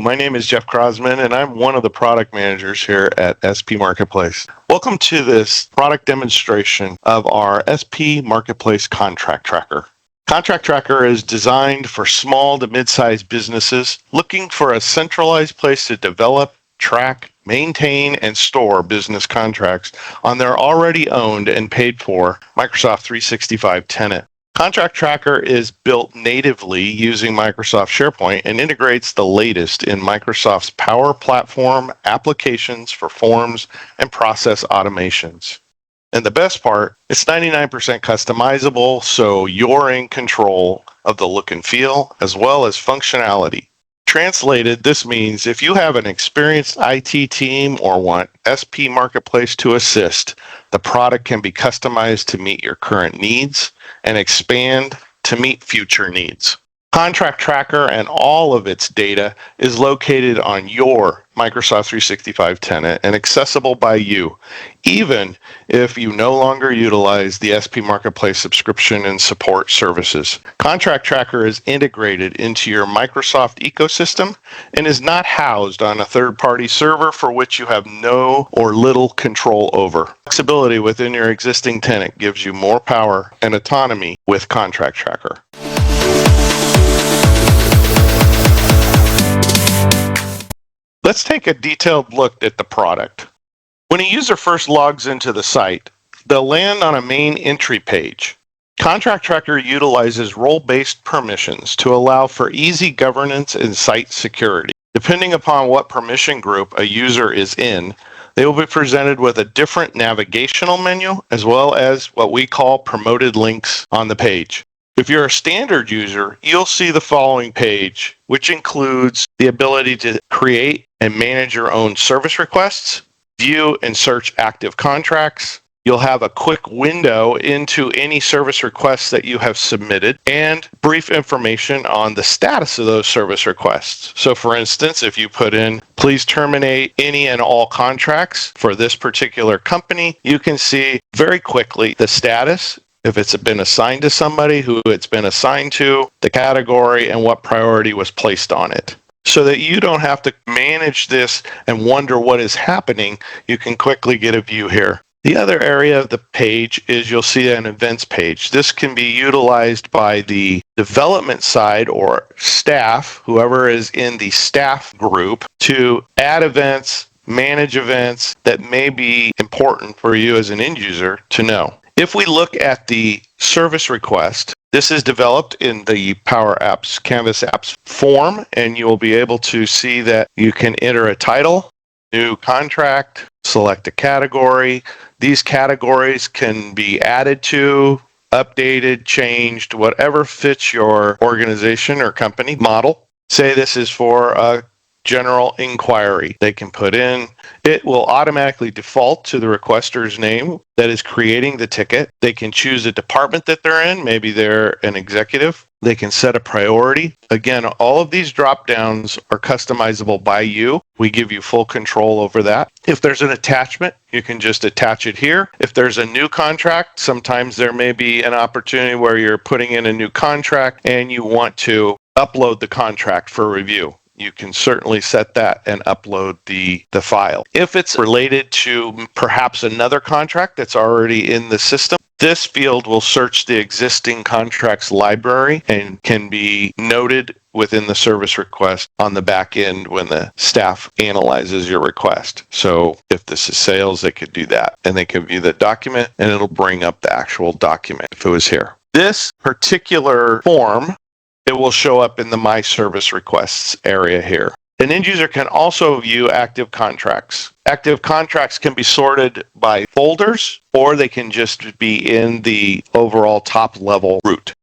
My name is Jeff Crosman, and I'm one of the product managers here at SP Marketplace. Welcome to this product demonstration of our SP Marketplace Contract Tracker. Contract Tracker is designed for small to mid-sized businesses looking for a centralized place to develop, track, maintain, and store business contracts on their already owned and paid for Microsoft 365 tenant. Contract Tracker is built natively using Microsoft SharePoint and integrates the latest in Microsoft's Power Platform applications for forms and process automations. And the best part, it's 99% customizable, so you're in control of the look and feel as well as functionality. Translated, this means if you have an experienced IT team or want SP Marketplace to assist, the product can be customized to meet your current needs and expand to meet future needs. Contract Tracker and all of its data is located on your Microsoft 365 tenant and accessible by you, even if you no longer utilize the SP Marketplace subscription and support services. Contract Tracker is integrated into your Microsoft ecosystem and is not housed on a third-party server for which you have no or little control over. Flexibility within your existing tenant gives you more power and autonomy with Contract Tracker. Let's take a detailed look at the product. When a user first logs into the site, they'll land on a main entry page. Contract Tracker utilizes role-based permissions to allow for easy governance and site security. Depending upon what permission group a user is in, they will be presented with a different navigational menu as well as what we call promoted links on the page. If you're a standard user, you'll see the following page, which includes the ability to create and manage your own service requests, view and search active contracts. You'll have a quick window into any service requests that you have submitted and brief information on the status of those service requests. So for instance, if you put in, please terminate any and all contracts for this particular company, you can see very quickly the status, if it's been assigned to somebody, who it's been assigned to, the category, and what priority was placed on it. So that you don't have to manage this and wonder what is happening, you can quickly get a view here. The other area of the page is you'll see an events page. This can be utilized by the development side or staff, whoever is in the staff group, to add events, manage events that may be important for you as an end user to know. If we look at the service request, this is developed in the Power Apps, Canvas Apps form, and you will be able to see that you can enter a title, new contract, select a category. These categories can be added to, updated, changed, whatever fits your organization or company model. Say this is for a general inquiry. They can put in, it will automatically default to the requester's name that is creating the ticket. They can choose a department that they're in. Maybe they're an executive. They can set a priority. Again, all of these drop downs are customizable by you. We give you full control over that. If there's an attachment, you can just attach it here. If there's a new contract, sometimes there may be an opportunity where you're putting in a new contract and you want to upload the contract for review. You can certainly set that and upload the file. If it's related to perhaps another contract that's already in the system, this field will search the existing contracts library and can be noted within the service request on the back end when the staff analyzes your request. So if this is sales, they could do that. And they can view the document and it'll bring up the actual document if it was here. This particular form, it will show up in the My Service Requests area here. An end user can also view active contracts. Active contracts can be sorted by folders, or they can just be in the overall top level root.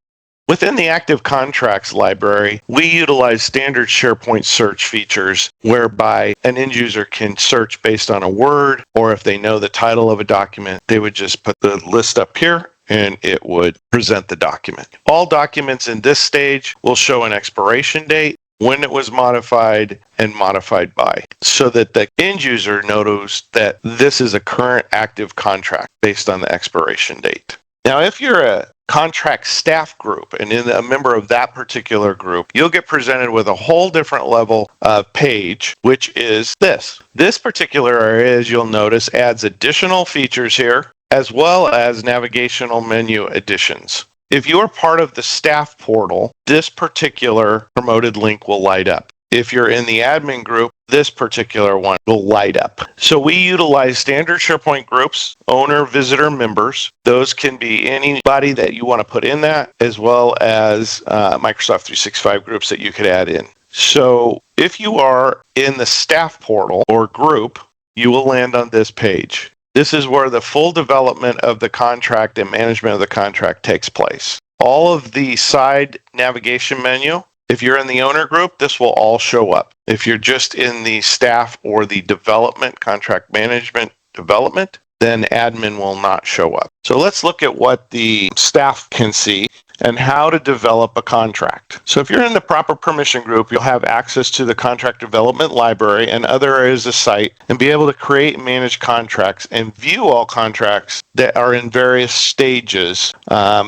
Within the active contracts library, we utilize standard SharePoint search features whereby an end user can search based on a word, or if they know the title of a document, they would just put the list up here and it would present the document. All documents in this stage will show an expiration date, when it was modified, and modified by, so that the end user knows that this is a current active contract based on the expiration date. Now, if you're a contract staff group and in a member of that particular group, you'll get presented with a whole different level of page, which is this. This particular area, as you'll notice, adds additional features here, as well as navigational menu additions. If you are part of the staff portal, this particular promoted link will light up. If you're in the admin group, this particular one will light up. So we utilize standard SharePoint groups, owner, visitor, members. Those can be anybody that you want to put in that, as well as Microsoft 365 groups that you could add in. So if you are in the staff portal or group, you will land on this page. This is where the full development of the contract and management of the contract takes place. All of the side navigation menu, if you're in the owner group, this will all show up. If you're just in the staff or the development, contract management development, then admin will not show up. So let's look at what the staff can see and how to develop a contract. So if you're in the proper permission group, you'll have access to the contract development library and other areas of the site and be able to create and manage contracts and view all contracts that are in various stages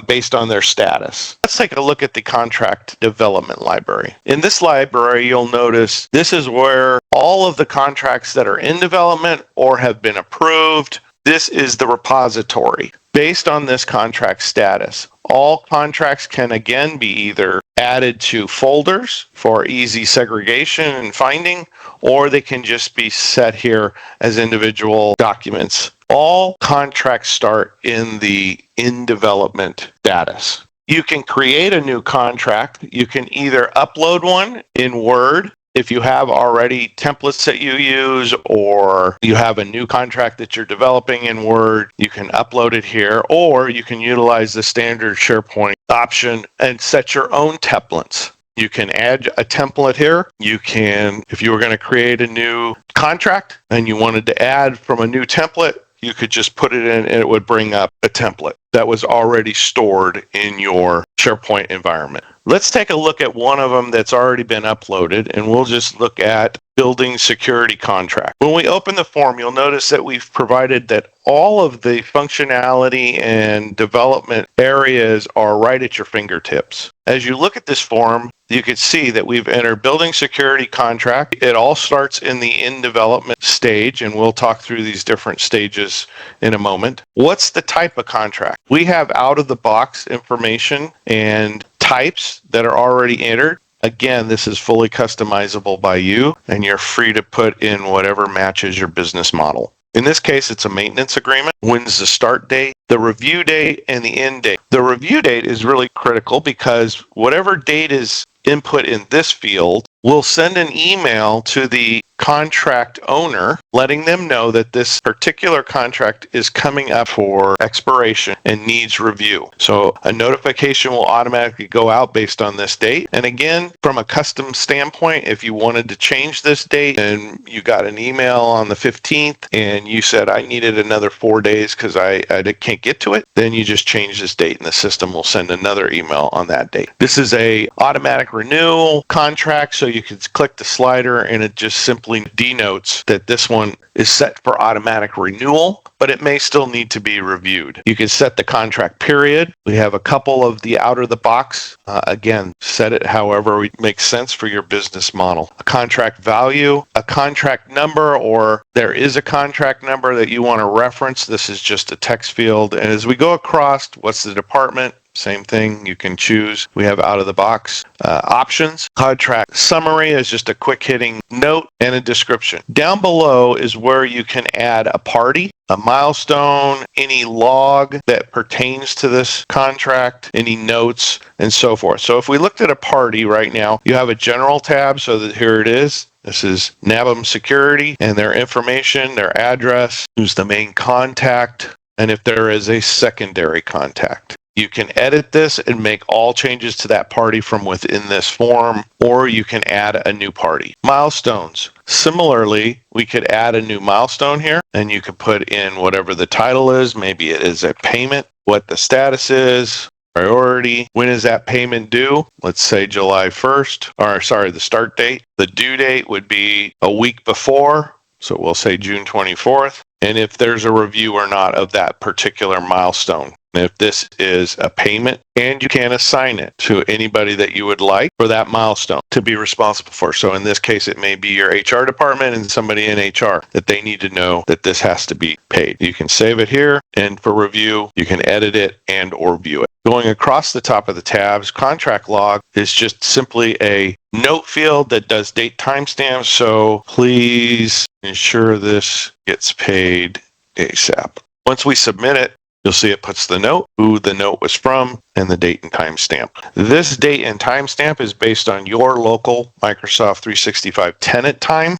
based on their status. Let's take a look at the contract development library. In this library, you'll notice this is where all of the contracts that are in development or have been approved, this is the repository. Based on this contract status, all contracts can again be either added to folders for easy segregation and finding, or they can just be set here as individual documents. All contracts start in the in development status. You can create a new contract. You can either upload one in Word if you have already templates that you use, or you have a new contract that you're developing in Word, you can upload it here, or you can utilize the standard SharePoint option and set your own templates. You can add a template here. You can, if you were going to create a new contract and you wanted to add from a new template, you could just put it in and it would bring up a template that was already stored in your SharePoint environment. Let's take a look at one of them that's already been uploaded, and we'll just look at building security contract. When we open the form, you'll notice that we've provided that all of the functionality and development areas are right at your fingertips. As you look at this form, you can see that we've entered building security contract. It all starts in the in development stage, and we'll talk through these different stages in a moment. What's the type of contract? We have out of the box information and types that are already entered. Again, this is fully customizable by you, and you're free to put in whatever matches your business model. In this case, it's a maintenance agreement. When's the start date, the review date, and the end date? The review date is really critical because whatever date is input in this field will send an email to the contract owner letting them know that this particular contract is coming up for expiration and needs review. So a notification will automatically go out based on this date. And again, from a custom standpoint, if you wanted to change this date and you got an email on the 15th and you said, I needed another 4 days because I can't get to it, then you just change this date and the system will send another email on that date. This is a automatic renewal contract, so you can click the slider and it just simply denotes that this one is set for automatic renewal, but it may still need to be reviewed. You can set the contract period. We have a couple of the out of the box. Again, set it however it makes sense for your business model. A contract value, a contract number, or there is a contract number that you want to reference. This is just a text field. And as we go across, what's the department? Same thing, you can choose. We have out of the box options. Contract summary is just a quick hitting note and a description. Down below is where you can add a party, a milestone, any log that pertains to this contract, any notes, and so forth. So if we looked at a party right now, you have a general tab, so that here it is. This is NABM Security and their information, their address, who's the main contact, and if there is a secondary contact. You can edit this and make all changes to that party from within this form, or you can add a new party. Milestones. Similarly, we could add a new milestone here, and you could put in whatever the title is. Maybe it is a payment, what the status is, priority. When is that payment due? Let's say July 1st, the start date. The due date would be a week before, so we'll say June 24th. And if there's a review or not of that particular milestone. if this is a payment, and you can assign it to anybody that you would like for that milestone to be responsible for. So in this case, it may be your HR department and somebody in HR that they need to know that this has to be paid. You can save it here, and for review, you can edit it and or view it. Going across the top of the tabs, contract log is just simply a note field that does date timestamps. So please ensure this gets paid ASAP. Once we submit it, you'll see it puts the note, who the note was from, and the date and timestamp. This date and timestamp is based on your local Microsoft 365 tenant time.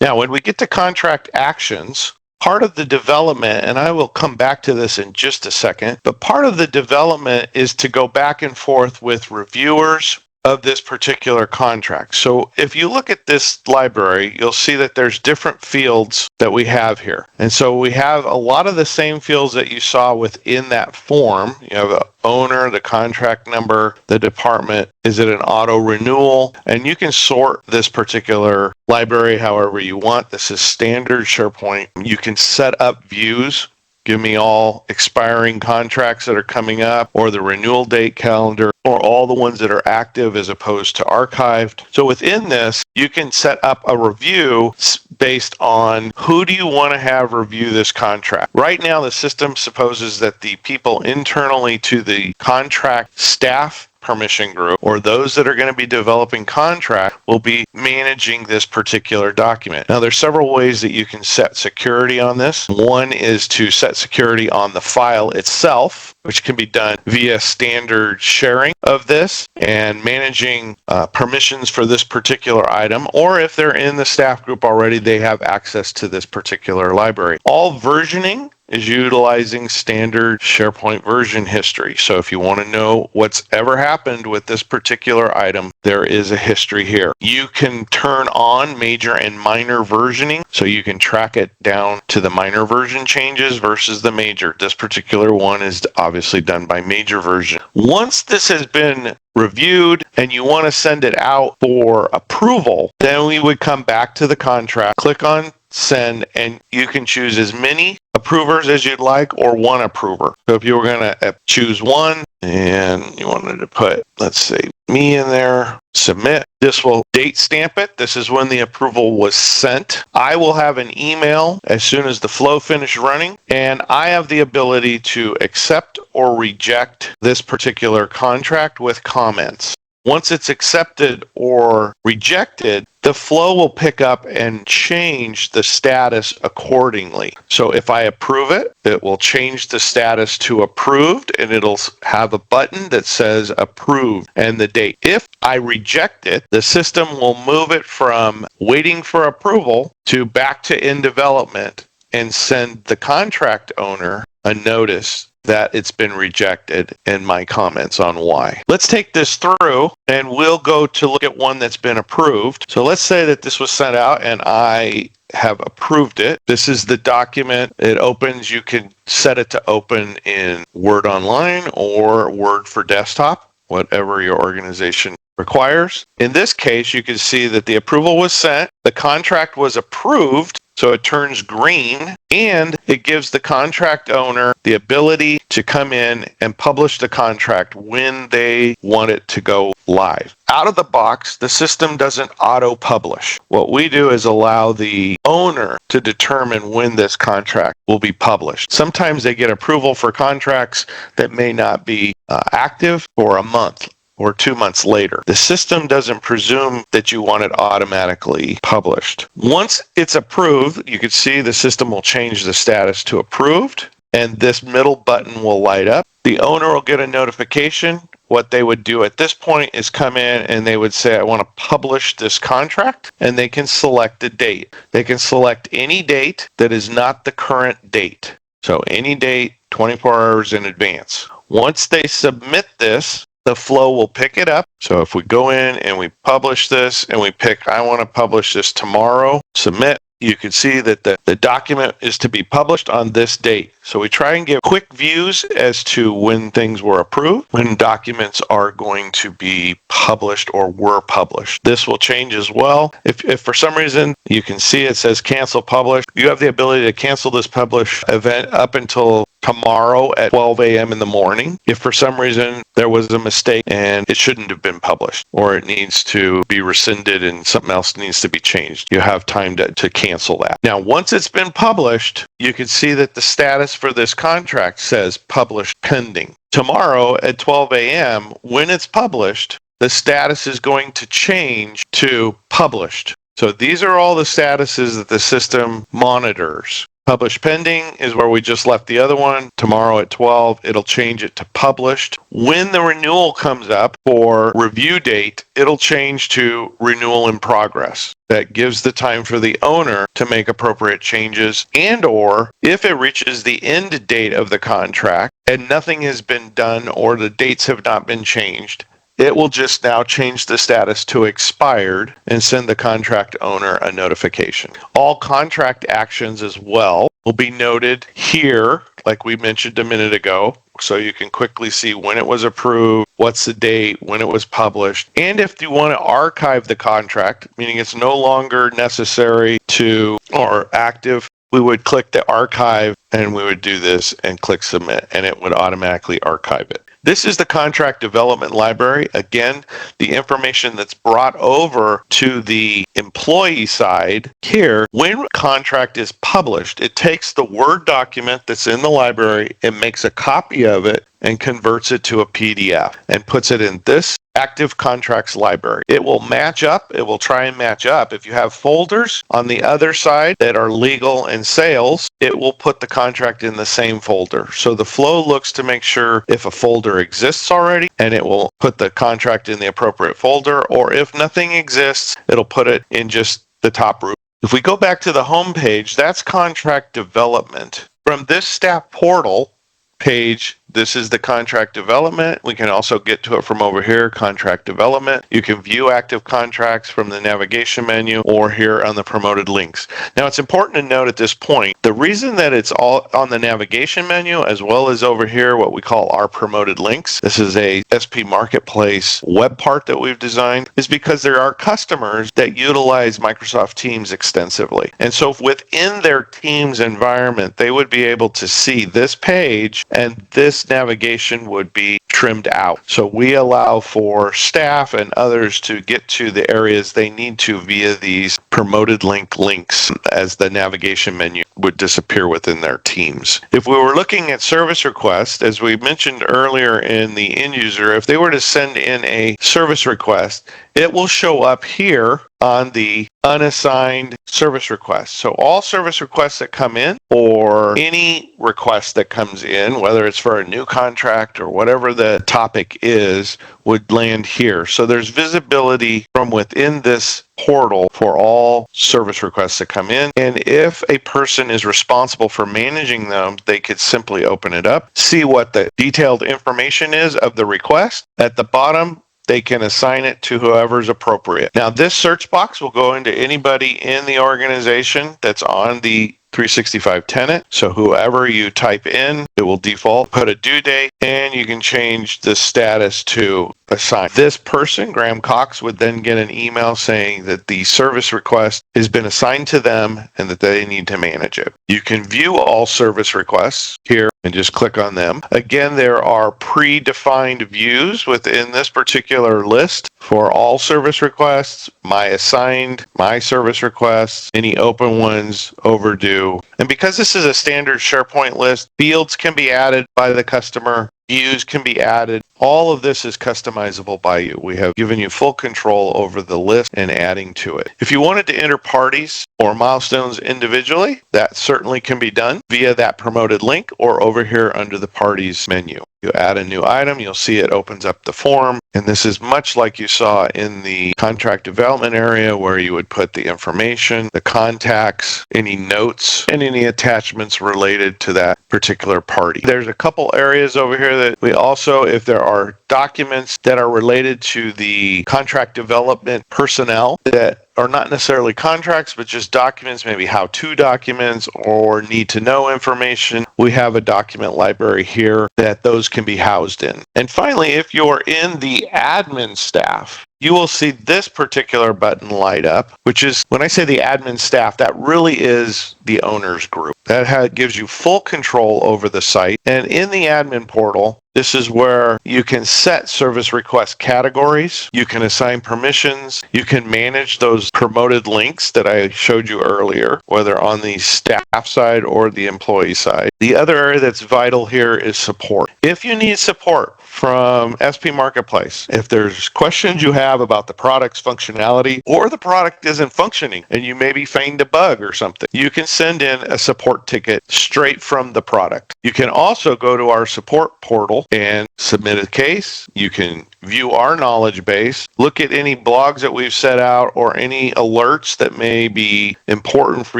Now, when we get to contract actions, part of the development, and I will come back to this in just a second, but part of the development is to go back and forth with reviewers of this particular contract. So if you look at this library, you'll see that there's different fields that we have here. And so we have a lot of the same fields that you saw within that form. You have the owner, the contract number, the department. Is it an auto renewal? And you can sort this particular library however you want. This is standard SharePoint. You can set up views. Give me all expiring contracts that are coming up, or the renewal date calendar, or all the ones that are active as opposed to archived. So within this, you can set up a review based on who do you want to have review this contract. Right now, the system supposes that the people internally to the contract staff permission group, or those that are going to be developing contract, will be managing this particular document. Now, there's several ways that you can set security on this. One is to set security on the file itself, which can be done via standard sharing of this and managing permissions for this particular item, or if they're in the staff group already, they have access to this particular library. All versioning is utilizing standard SharePoint version history. So if you want to know what's ever happened with this particular item, there is a history here. You can turn on major and minor versioning, so you can track it down to the minor version changes versus the major. This particular one is obviously done by major version. Once this has been reviewed and you want to send it out for approval, then we would come back to the contract, click on send, and you can choose as many approvers as you'd like, or one approver. So if you were going to choose one and you wanted to put, let's say, me in there, submit, this will date stamp it. This is when the approval was sent. I will have an email as soon as the flow finished running, and I have the ability to accept or reject this particular contract with comments. Once it's accepted or rejected, the flow will pick up and change the status accordingly. So if I approve it, it will change the status to approved, and it'll have a button that says approved and the date. If I reject it, the system will move it from waiting for approval to back to in development and send the contract owner a notice that it's been rejected and my comments on why. Let's take this through and we'll go to look at one that's been approved. So let's say that this was sent out and I have approved it. This is the document. It opens. You can set it to open in Word Online or Word for Desktop, whatever your organization requires. In this case, you can see that the approval was sent, the contract was approved, so it turns green, and it gives the contract owner the ability to come in and publish the contract when they want it to go live. Out of the box, the system doesn't auto-publish. What we do is allow the owner to determine when this contract will be published. Sometimes they get approval for contracts that may not be active for a month or 2 months later. The system doesn't presume that you want it automatically published. Once it's approved, you can see the system will change the status to approved, and this middle button will light up. The owner will get a notification. What they would do at this point is come in and they would say, I want to publish this contract, and they can select a date. They can select any date that is not the current date. So any date 24 hours in advance. Once they submit this, the flow will pick it up. So if we go in and we publish this and we pick, I want to publish this tomorrow, submit, you can see that the document is to be published on this date. So we try and give quick views as to when things were approved, when documents are going to be published or were published. This will change as well. If for some reason you can see it says cancel publish, you have the ability to cancel this publish event up until tomorrow at 12 a.m. in the morning. If for some reason there was a mistake and it shouldn't have been published, or it needs to be rescinded and something else needs to be changed, you have time to cancel that. Now, once it's been published, you can see that the status for this contract says published pending. Tomorrow at 12 a.m., when it's published, the status is going to change to published. So these are all the statuses that the system monitors. Published pending is where we just left the other one. Tomorrow at 12, it'll change it to published. When the renewal comes up for review date, it'll change to renewal in progress. That gives the time for the owner to make appropriate changes, and or if it reaches the end date of the contract and nothing has been done or the dates have not been changed, it will just now change the status to expired and send the contract owner a notification. All contract actions as well will be noted here, like we mentioned a minute ago, so you can quickly see when it was approved, what's the date, when it was published. And if you want to archive the contract, meaning it's no longer necessary to or active, we would click the archive and we would do this and click submit, and it would automatically archive it. This is the contract development library. Again, the information that's brought over to the employee side here. When a contract is published, it takes the Word document that's in the library and makes a copy of it and converts it to a PDF and puts it in this active contracts library. It will match up. It will try and match up. If you have folders on the other side that are legal and sales, it will put the contract in the same folder. So the flow looks to make sure if a folder exists already, and it will put the contract in the appropriate folder, or if nothing exists, it'll put it in just the top row. If we go back to the home page, that's contract development. From this staff portal page, this is the contract development. We can also get to it from over here, contract development. You can view active contracts from the navigation menu or here on the promoted links. Now, it's important to note at this point, the reason that it's all on the navigation menu as well as over here, what we call our promoted links, this is a SP Marketplace web part that we've designed, is because there are customers that utilize Microsoft Teams extensively. And so within their Teams environment, they would be able to see this page, and this navigation would be trimmed out. So we allow for staff and others to get to the areas they need to via these promoted links as the navigation menu would disappear within their teams. If we were looking at service requests, as we mentioned earlier in the end user, if they were to send in a service request, it will show up here on the unassigned service requests. So all service requests that come in, or any request that comes in, whether it's for a new contract or whatever the topic is, would land here. So there's visibility from within this portal for all service requests that come in. And if a person is responsible for managing them, they could simply open it up, see what the detailed information is of the request. At the bottom, they can assign it to whoever's appropriate. Now, this search box will go into anybody in the organization that's on the 365 tenant. So whoever you type in, it will default, put a due date, and you can change the status to assign. This person, Graham Cox, would then get an email saying that the service request has been assigned to them and that they need to manage it. You can view all service requests here and just click on them. Again, there are predefined views within this particular list for all service requests, my assigned, my service requests, any open ones, overdue. And because this is a standard SharePoint list, fields can be added by the customer, views can be added. All of this is customizable by you. We have given you full control over the list and adding to it. If you wanted to enter parties or milestones individually, that certainly can be done via that promoted link or over here under the parties menu. You add a new item, you'll see it opens up the form. And this is much like you saw in the contract development area where you would put the information, the contacts, any notes, and any attachments related to that particular party. There's a couple areas over here that we also, if there are documents that are related to the contract development personnel that are not necessarily contracts, but just documents, maybe how-to documents or need-to-know information, we have a document library here that those can be housed in. And finally, if you're in the admin staff, you will see this particular button light up, which is, when I say the admin staff, that really is the owner's group. That gives you full control over the site. And in the admin portal, this is where you can set service request categories, you can assign permissions, you can manage those promoted links that I showed you earlier, whether on the staff side or the employee side. The other area that's vital here is support. If you need support from SP Marketplace, if there's questions you have about the product's functionality or the product isn't functioning and you maybe find a bug or something, you can send in a support ticket straight from the product. You can also go to our support portal and submit a case. You can view our knowledge base, look at any blogs that we've set out or any alerts that may be important for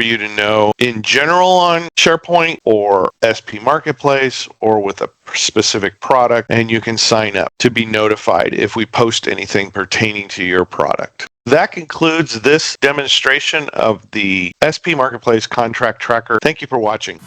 you to know in general on SharePoint or SP Marketplace or with a specific product, and you can sign up to be notified if we post anything pertaining to your product. That concludes this demonstration of the SP Marketplace Contract Tracker. Thank you for watching.